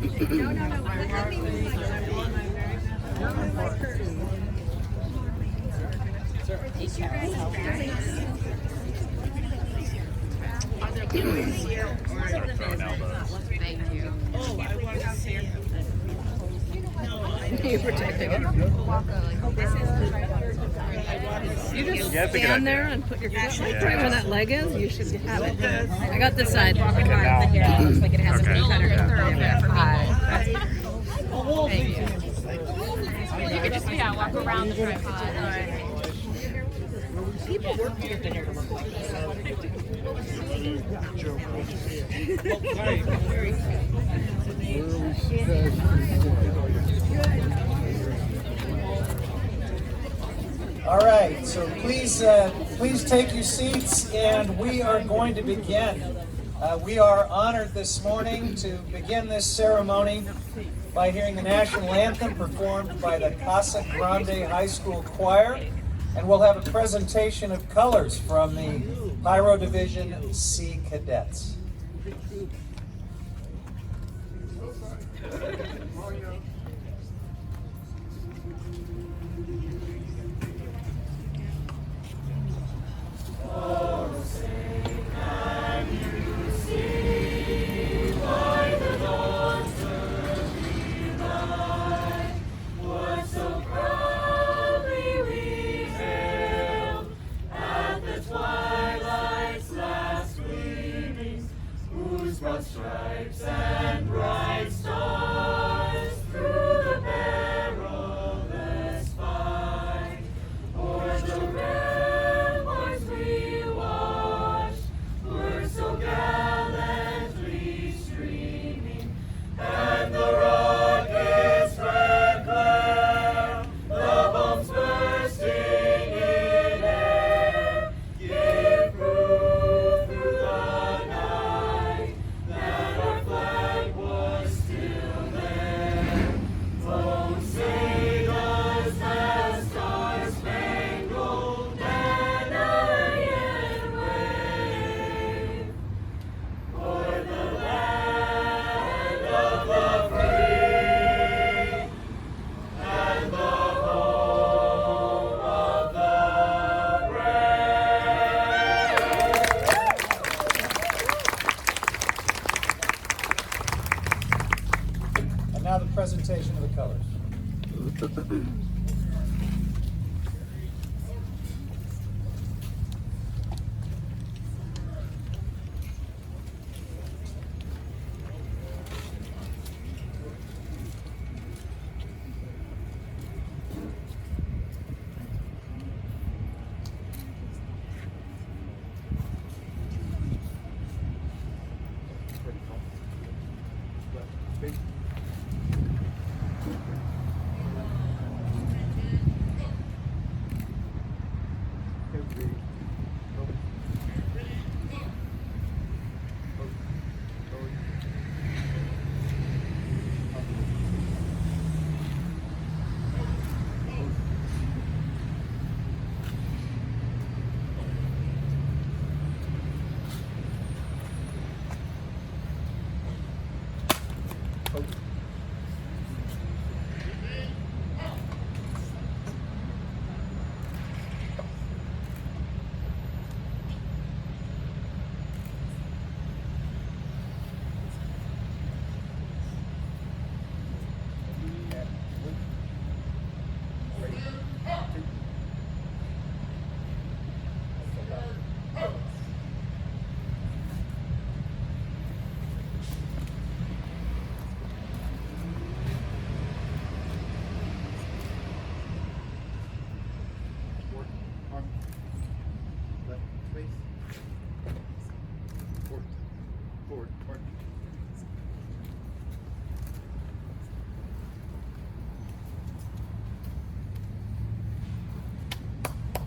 Thank you. You're protecting it. You just stand there and put your foot right where that leg is. You should have it. I got this side. Walking by the hair, it looks like it has a cutter thoroughfare for me. Thank you. You could just walk around the tripod. People work to get the hair to look like this. All right, so please take your seats, and we are going to begin. We are honored this morning to begin this ceremony by hearing the national anthem performed by the Casa Grande High School Choir, and we'll have a presentation of colors from the Pyro Division C Cadets. Stripes and bright stars through the perilous fight. O'er the ramparts we watched were so gallantly streaming, and the rockets' red glare, the bombs bursting in air, gave proof through the night that our flag was still there. Oh, say does the star-spangled banner yet wave o'er the land of the free and the home of the brave? And now the presentation of the colors.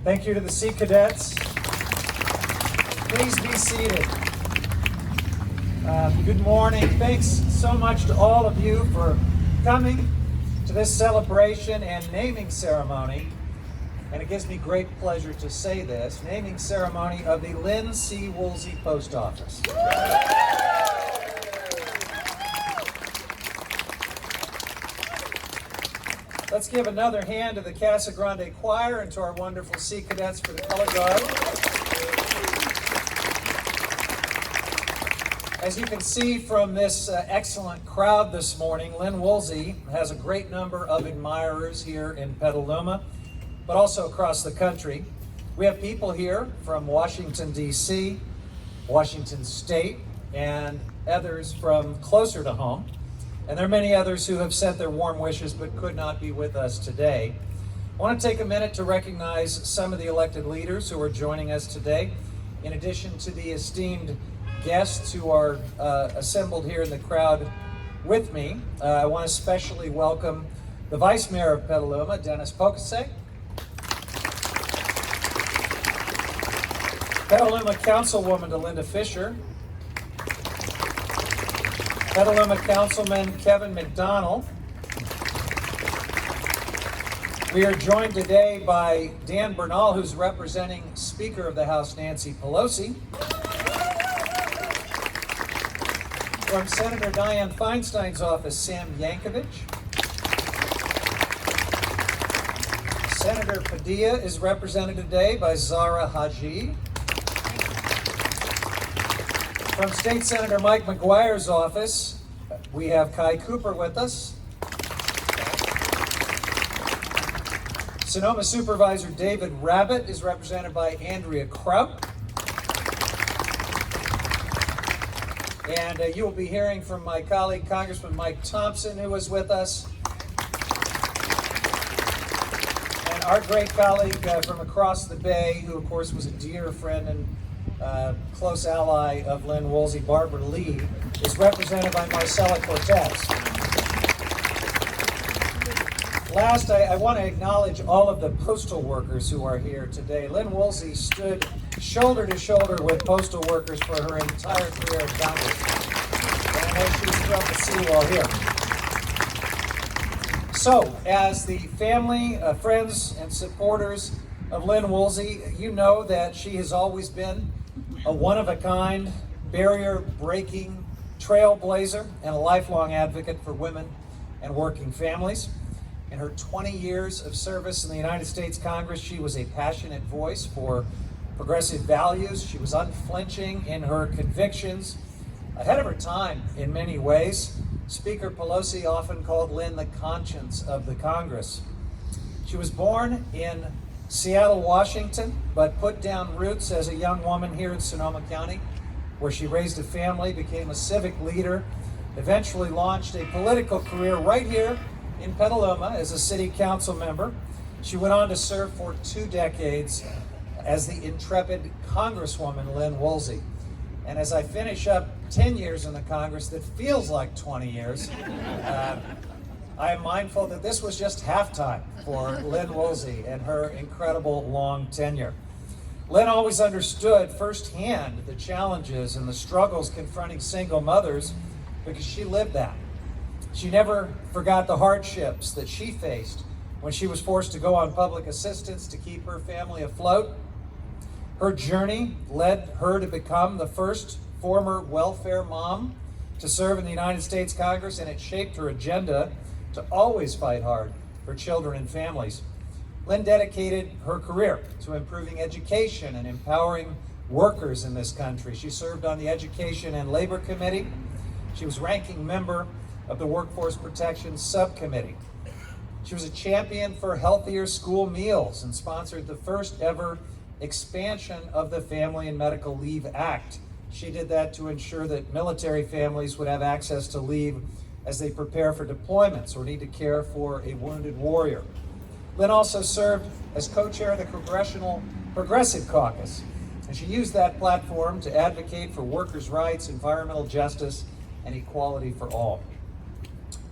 Thank you to the Sea Cadets. Please be seated. Good morning. Thanks so much to all of you for coming to this celebration and naming ceremony. And it gives me great pleasure to say this, naming ceremony of the Lynn C. Woolsey Post Office. Let's give another hand to the Casa Grande Choir and to our wonderful Sea Cadets for the color guard. As you can see from this excellent crowd this morning, Lynn Woolsey has a great number of admirers here in Petaluma, but also across the country. We have people here from Washington, D.C., Washington State, and others from closer to home. And there are many others who have sent their warm wishes but could not be with us today. I want to take a minute to recognize some of the elected leaders who are joining us today. In addition to the esteemed guests who are assembled here in the crowd with me, I want to especially welcome the Vice Mayor of Petaluma, Dennis Pocasek, Petaluma Councilwoman Delinda Fisher, Petaluma Councilman Kevin McDonald. We are joined today by Dan Bernal, who's representing Speaker of the House Nancy Pelosi. From Senator Dianne Feinstein's office, Sam Yankovic. Senator Padilla is represented today by Zara Haji. From State Senator Mike McGuire's office, we have Kai Cooper with us. Sonoma Supervisor David Rabbit is represented by Andrea Kraut. And you will be hearing from my colleague, Congressman Mike Thompson, who was with us. And our great colleague from across the bay, who of course was a dear friend and close ally of Lynn Woolsey, Barbara Lee, is represented by Marcela Cortez. Last, I want to acknowledge all of the postal workers who are here today. Lynn Woolsey stood shoulder to shoulder with postal workers for her entire career in Congress. And I know she's thrilled to see you all here. So, as the family, friends, and supporters of Lynn Woolsey, you know that she has always been a one-of-a-kind, barrier-breaking trailblazer and a lifelong advocate for women and working families. In her 20 years of service in the United States Congress, she was a passionate voice for progressive values. She was unflinching in her convictions, ahead of her time in many ways. Speaker Pelosi often called Lynn the conscience of the Congress. She was born in Seattle, Washington, but put down roots as a young woman here in Sonoma County, where she raised a family, became a civic leader, eventually launched a political career right here in Petaluma as a city council member. She went on to serve for 2 decades as the intrepid Congresswoman Lynn Woolsey. And as I finish up 10 years in the Congress that feels like 20 years, I am mindful that this was just halftime for Lynn Woolsey and her incredible long tenure. Lynn always understood firsthand the challenges and the struggles confronting single mothers because she lived that. She never forgot the hardships that she faced when she was forced to go on public assistance to keep her family afloat. Her journey led her to become the first former welfare mom to serve in the United States Congress, and it shaped her agenda to always fight hard for children and families. Lynn dedicated her career to improving education and empowering workers in this country. She served on the Education and Labor Committee. She was ranking member of the Workforce Protection Subcommittee. She was a champion for healthier school meals and sponsored the first ever expansion of the Family and Medical Leave Act. She did that to ensure that military families would have access to leave as they prepare for deployments or need to care for a wounded warrior. Lynn also served as co-chair of the Congressional Progressive Caucus, and she used that platform to advocate for workers' rights, environmental justice, and equality for all.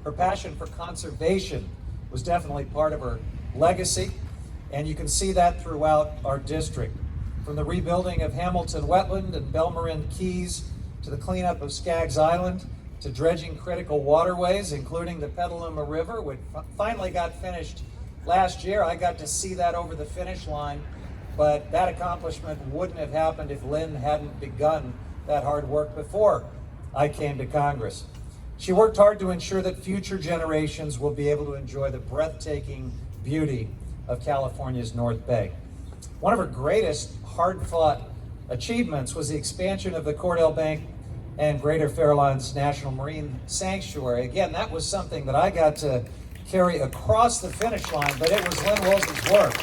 Her passion for conservation was definitely part of her legacy, and you can see that throughout our district. From the rebuilding of Hamilton Wetland and Belmarin Keys, to the cleanup of Skaggs Island, to dredging critical waterways, including the Petaluma River, which finally got finished last year. I got to see that over the finish line, but that accomplishment wouldn't have happened if Lynn hadn't begun that hard work before I came to Congress. She worked hard to ensure that future generations will be able to enjoy the breathtaking beauty of California's North Bay. One of her greatest hard-fought achievements was the expansion of the Cordell Bank and Greater Farallones National Marine Sanctuary. Again, that was something that I got to carry across the finish line, but it was Lynn Woolsey's work.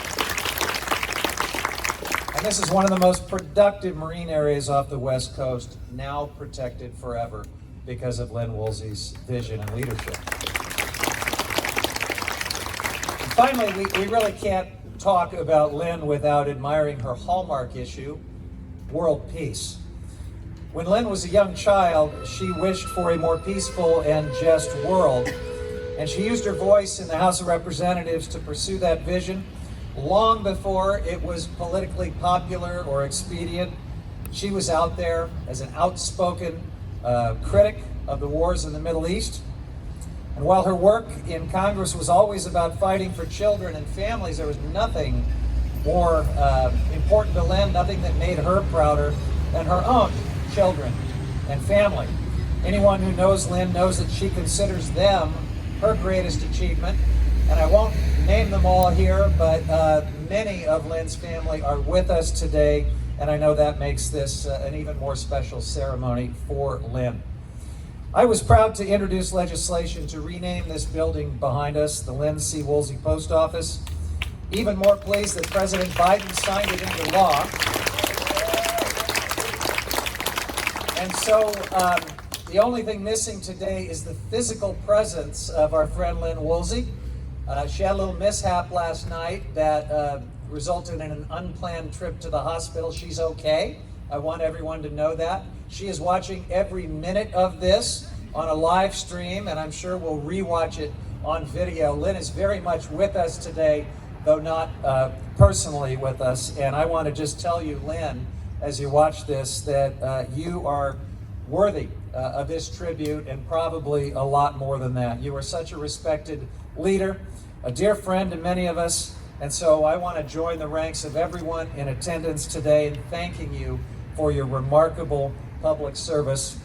And this is one of the most productive marine areas off the West Coast, now protected forever because of Lynn Woolsey's vision and leadership. And finally, we really can't talk about Lynn without admiring her hallmark issue, world peace. When Lynn was a young child, she wished for a more peaceful and just world, and she used her voice in the House of Representatives to pursue that vision long before it was politically popular or expedient. She was out there as an outspoken critic of the wars in the Middle East. And while her work in Congress was always about fighting for children and families, there was nothing more important to Lynn, nothing that made her prouder than her own children and family. Anyone who knows Lynn knows that she considers them her greatest achievement. And I won't name them all here, but many of Lynn's family are with us today, and I know that makes this an even more special ceremony for Lynn. I was proud to introduce legislation to rename this building behind us the Lynn C. Woolsey Post Office. Even more pleased that President Biden signed it into law. And so the only thing missing today is the physical presence of our friend Lynn Woolsey. She had a little mishap last night that resulted in an unplanned trip to the hospital. She's okay. I want everyone to know that. She is watching every minute of this on a live stream, and I'm sure we'll rewatch it on video. Lynn is very much with us today, though not personally with us. And I want to just tell you, Lynn, as you watch this, that you are worthy of this tribute and probably a lot more than that. You are such a respected leader, a dear friend to many of us, and so I want to join the ranks of everyone in attendance today in thanking you for your remarkable public service.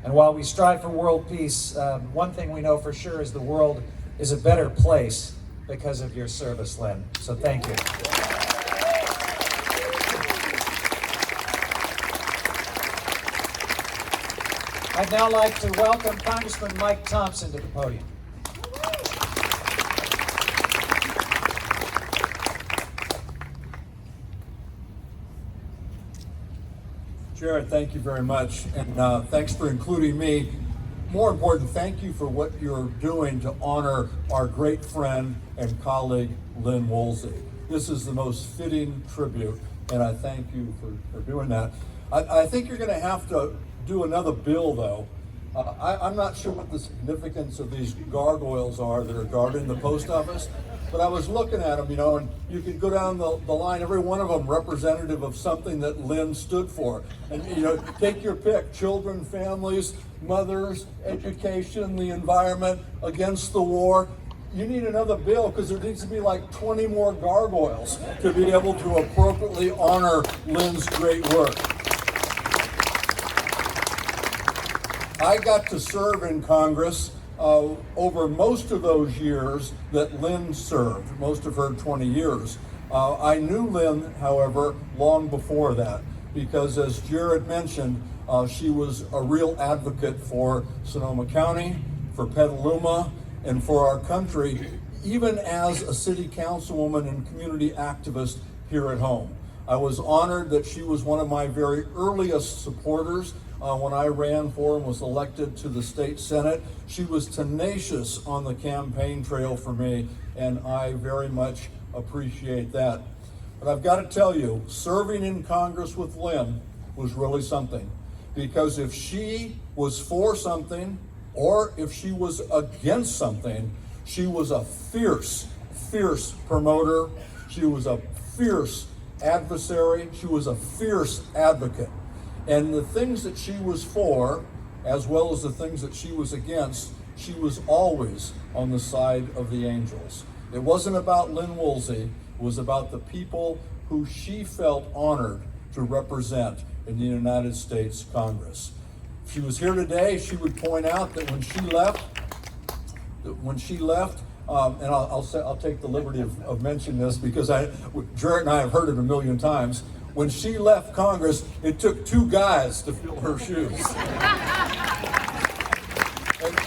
And while we strive for world peace, one thing we know for sure is the world is a better place because of your service, Lynn. So thank you. I'd now like to welcome Congressman Mike Thompson to the podium. Jared, thank you very much, and thanks for including me. More important, thank you for what you're doing to honor our great friend and colleague, Lynn Woolsey. This is the most fitting tribute, and I thank you for doing that. I think you're going to have to do another bill, though. I'm not sure what the significance of these gargoyles are that are guarding the post office, but I was looking at them, and you can go down the line, every one of them representative of something that Lynn stood for. And, take your pick, children, families, mothers, education, the environment, against the war. You need another bill because there needs to be like 20 more gargoyles to be able to appropriately honor Lynn's great work. I got to serve in Congress over most of those years that Lynn served, most of her 20 years. I knew Lynn, however, long before that, because as Jared mentioned, she was a real advocate for Sonoma County, for Petaluma, and for our country, even as a city councilwoman and community activist here at home. I was honored that she was one of my very earliest supporters when I ran for and was elected to the state senate. She was tenacious on the campaign trail for me, and I very much appreciate that. But I've got to tell you, serving in Congress with Lynn was really something, because if she was for something or if she was against something, she was a fierce promoter. She was a fierce adversary. She was a fierce advocate. And the things that she was for, as well as the things that she was against, she was always on the side of the angels. It wasn't about Lynn Woolsey, it was about the people who she felt honored to represent in the United States Congress. she was here today, she would point out that when she left, and I'll take the liberty of mentioning this because Jarrett and I have heard it a million times. When she left Congress, it took 2 guys to fill her shoes.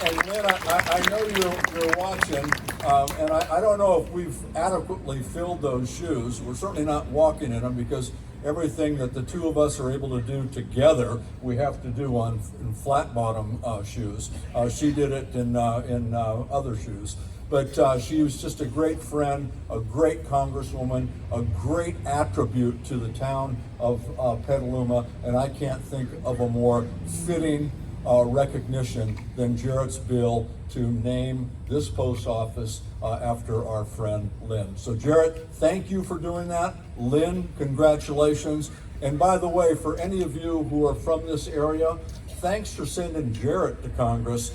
And Lynn, I know you're watching, and I don't know if we've adequately filled those shoes. We're certainly not walking in them because everything that the 2 of us are able to do together, we have to do in flat bottom shoes. She did it in other shoes. But she was just a great friend, a great congresswoman, a great attribute to the town of Petaluma, and I can't think of a more fitting recognition than Jarrett's bill to name this post office after our friend Lynn. So Jarrett, thank you for doing that. Lynn, congratulations. And by the way, for any of you who are from this area, thanks for sending Jarrett to Congress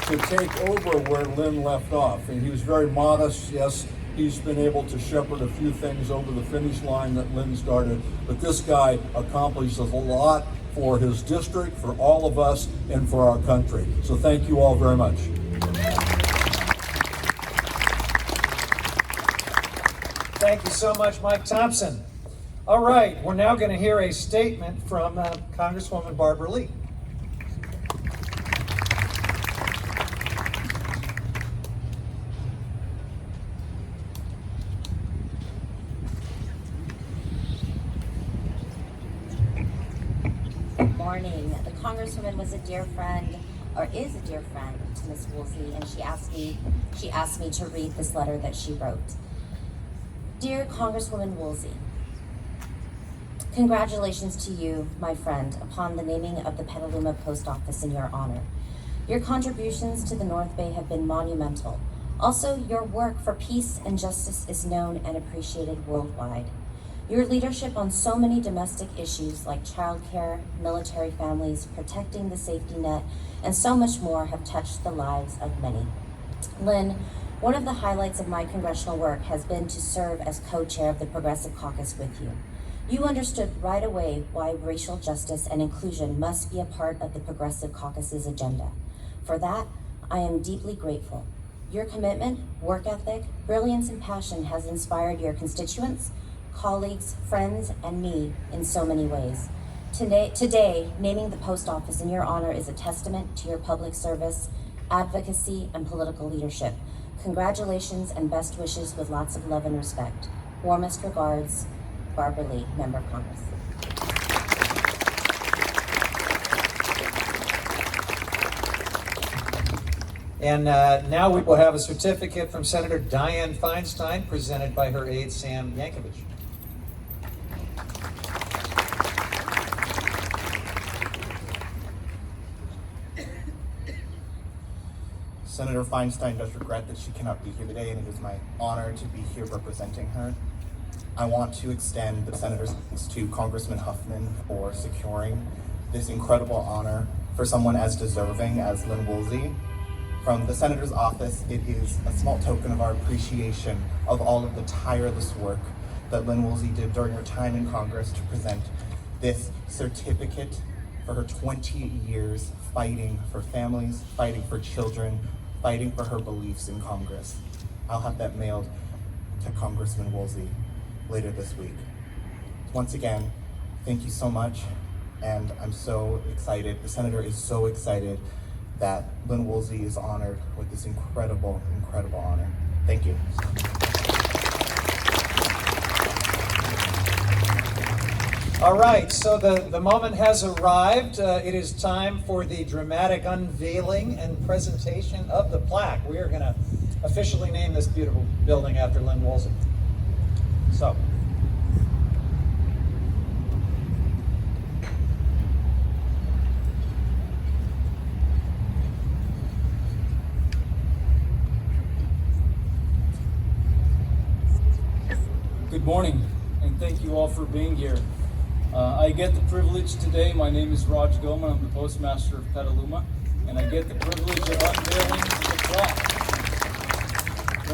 to take over where Lynn left off. And he was very modest. Yes, he's been able to shepherd a few things over the finish line that Lynn started, but this guy accomplishes a lot for his district, for all of us, and for our country. So thank you all very much. Thank you so much, Mike Thompson. All right, we're now going to hear a statement from Congresswoman Barbara Lee. Morning. The Congresswoman was a dear friend, or is a dear friend to Ms. Woolsey, and she asked me to read this letter that she wrote. Dear Congresswoman Woolsey, congratulations to you, my friend, upon the naming of the Petaluma Post Office in your honor. Your contributions to the North Bay have been monumental. Also, your work for peace and justice is known and appreciated worldwide. Your leadership on so many domestic issues like childcare, military families, protecting the safety net, and so much more have touched the lives of many. Lynn, one of the highlights of my congressional work has been to serve as co-chair of the Progressive Caucus with you. You understood right away why racial justice and inclusion must be a part of the Progressive Caucus's agenda. For that, I am deeply grateful. Your commitment, work ethic, brilliance, and passion has inspired your constituents, colleagues, friends, and me in so many ways. Today, naming the post office in your honor is a testament to your public service, advocacy, and political leadership. Congratulations and best wishes with lots of love and respect. Warmest regards, Barbara Lee, Member of Congress. And now we will have a certificate from Senator Dianne Feinstein, presented by her aide, Sam Yankovic. Senator Feinstein does regret that she cannot be here today, and it is my honor to be here representing her. I want to extend the senator's thanks to Congressman Huffman for securing this incredible honor for someone as deserving as Lynn Woolsey. From the senator's office, it is a small token of our appreciation of all of the tireless work that Lynn Woolsey did during her time in Congress to present this certificate for her 20 years fighting for families, fighting for children, fighting for her beliefs in Congress. I'll have that mailed to Congressman Woolsey later this week. Once again, thank you so much, and I'm so excited. The senator is so excited that Lynn Woolsey is honored with this incredible, incredible honor. Thank you. All right, so the moment has arrived. It is time for the dramatic unveiling and presentation of the plaque. We are going to officially name this beautiful building after Lynn Woolsey. So. Good morning, and thank you all for being here. I get the privilege today, my name is Raj Goma, I'm the Postmaster of Petaluma, and I get the privilege of unveiling the plaque.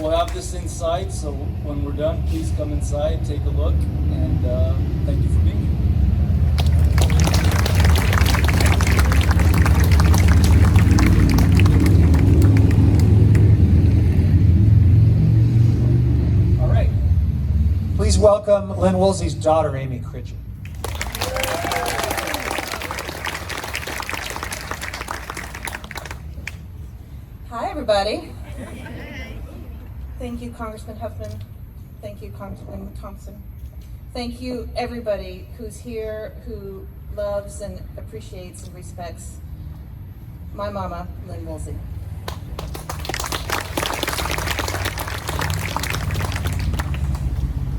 We'll have this inside, so when we're done, please come inside, take a look, and thank you for being here. All right. Please welcome Lynn Woolsey's daughter, Amy Critchin. Hi, everybody. Thank you, Congressman Huffman. Thank you, Congressman Thompson. Thank you, everybody who's here, who loves and appreciates and respects my mama, Lynn Woolsey.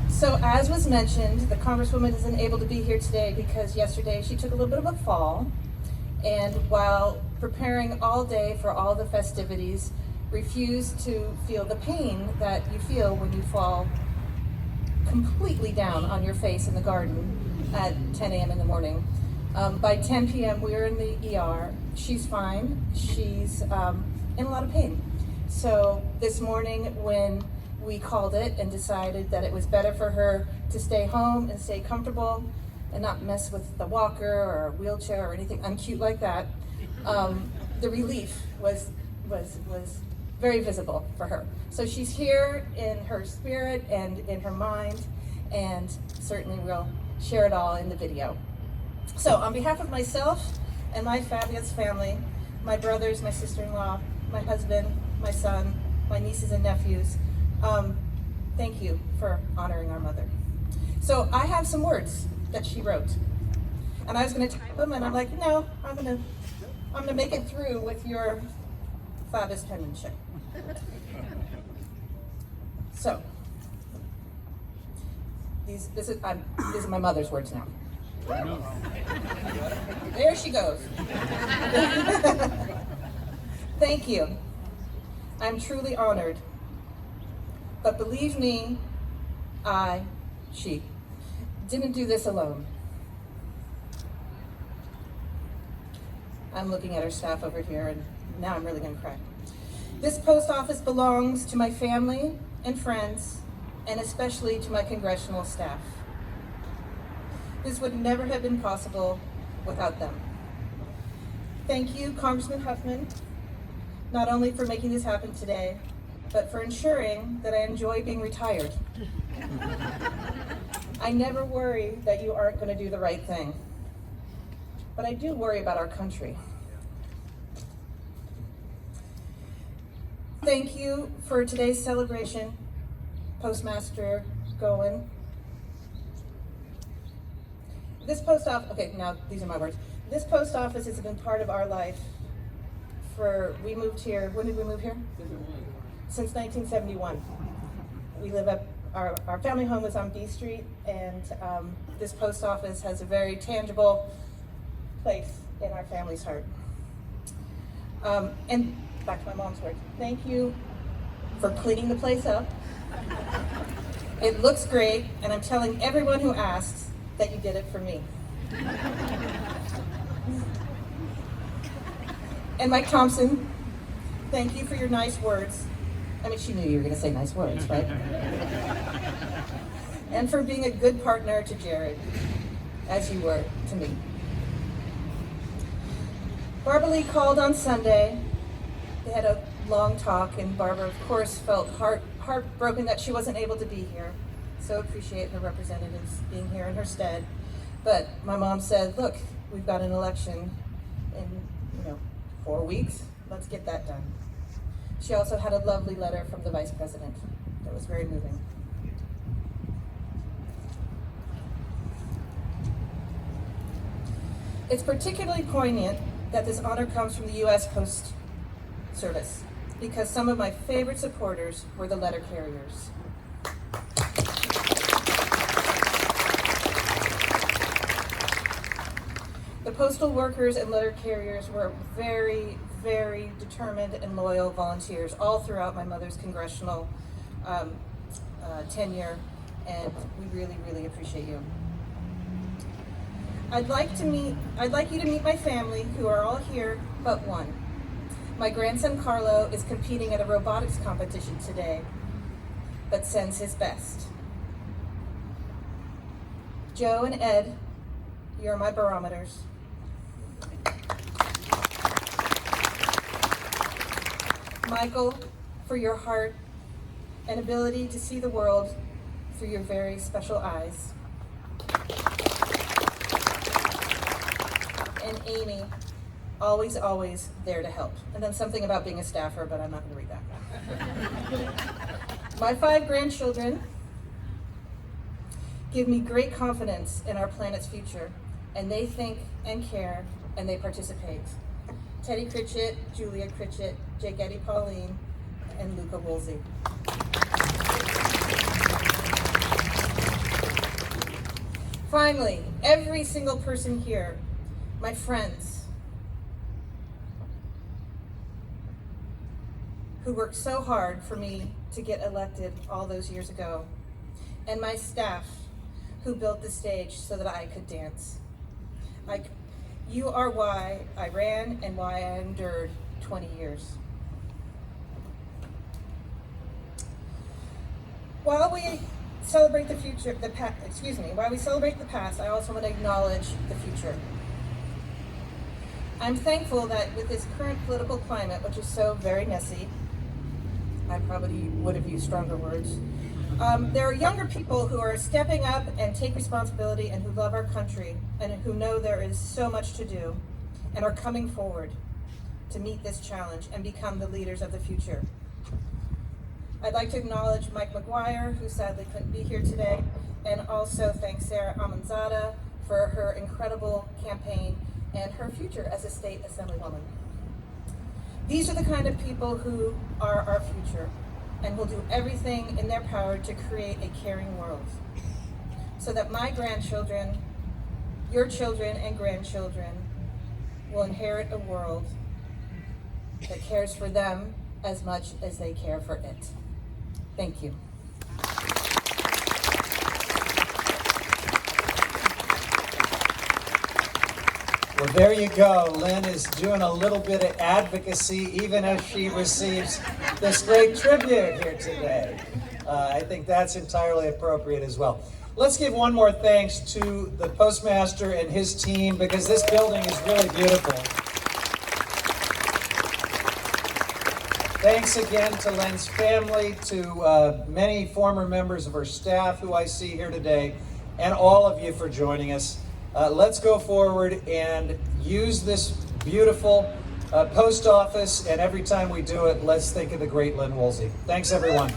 So as was mentioned, the Congresswoman isn't able to be here today because yesterday she took a little bit of a fall, and while preparing all day for all the festivities, refused to feel the pain that you feel when you fall completely down on your face in the garden at 10 a.m. in the morning. By 10 p.m. we were in the ER. She's fine. She's in a lot of pain. So this morning when we called it and decided that it was better for her to stay home and stay comfortable and not mess with the walker or a wheelchair or anything uncute like that, the relief was very visible for her. So she's here in her spirit and in her mind, and certainly we'll share it all in the video. So on behalf of myself and my fabulous family, my brothers, my sister-in-law, my husband, my son, my nieces and nephews, thank you for honoring our mother. So I have some words that she wrote, and I was going to type them, and I'm like, no, I'm going to make it through with your fabulous penmanship. So these are my mother's words now. There she goes. Thank you. I'm truly honored. But believe me, she didn't do this alone. I'm looking at her staff over here, and now I'm really going to cry. This post office belongs to my family and friends, and especially to my congressional staff. This would never have been possible without them. Thank you, Congressman Huffman, not only for making this happen today, but for ensuring that I enjoy being retired. I never worry that you aren't going to do the right thing, but I do worry about our country. Thank you for today's celebration, Postmaster Goen. Okay, now these are my words. This post office has been part of our life we moved here, when did we move here? Since 1971. We live up, our family home is on B Street, and this post office has a very tangible place in our family's heart. And back to my mom's words. Thank you for cleaning the place up. It looks great, and I'm telling everyone who asks that you did it for me. And Mike Thompson, thank you for your nice words. I mean, she knew you were going to say nice words, right? And for being a good partner to Jared, as you were to me. Barbara Lee called on Sunday. They had a long talk, and Barbara, of course, felt heartbroken that she wasn't able to be here. So appreciate her representatives being here in her stead. But my mom said, look, we've got an election in 4 weeks. Let's get that done. She also had a lovely letter from the Vice President that was very moving. It's particularly poignant that this honor comes from the U.S. Post Service, because some of my favorite supporters were the letter carriers. The postal workers and letter carriers were very, very determined and loyal volunteers all throughout my mother's congressional tenure, and we really, really appreciate you. I'd like you to meet my family, who are all here but one. My grandson Carlo is competing at a robotics competition today, but sends his best. Joe and Ed, you're my barometers. Michael, for your heart and ability to see the world through your very special eyes. And Amy, always, always there to help. And then something about being a staffer, but I'm not going to read that. My 5 grandchildren give me great confidence in our planet's future, and they think and care, and they participate. Teddy Critchett, Julia Critchett, Jake Eddie Pauline, and Luca Woolsey. Finally, every single person here, my friends, who worked so hard for me to get elected all those years ago, and my staff, who built the stage so that I could dance. You are why I ran and why I endured 20 years. While we celebrate the future, while we celebrate the past, I also want to acknowledge the future. I'm thankful that with this current political climate, which is so very messy, I probably would have used stronger words, there are younger people who are stepping up and take responsibility and who love our country and who know there is so much to do and are coming forward to meet this challenge and become the leaders of the future. I'd like to acknowledge Mike McGuire, who sadly couldn't be here today, and also thank Sarah Amanzada for her incredible campaign and her future as a state assemblywoman. These are the kind of people who are our future and will do everything in their power to create a caring world so that my grandchildren, your children and grandchildren will inherit a world that cares for them as much as they care for it. Thank you. Well, there you go. Lynn is doing a little bit of advocacy even as she receives this great tribute here today. I think that's entirely appropriate as well. Let's give one more thanks to the postmaster and his team because this building is really beautiful. Thanks again to Lynn's family, to many former members of her staff who I see here today, and all of you for joining us. Let's go forward and use this beautiful post office, and every time we do it, let's think of the great Lynn Woolsey. Thanks, everyone.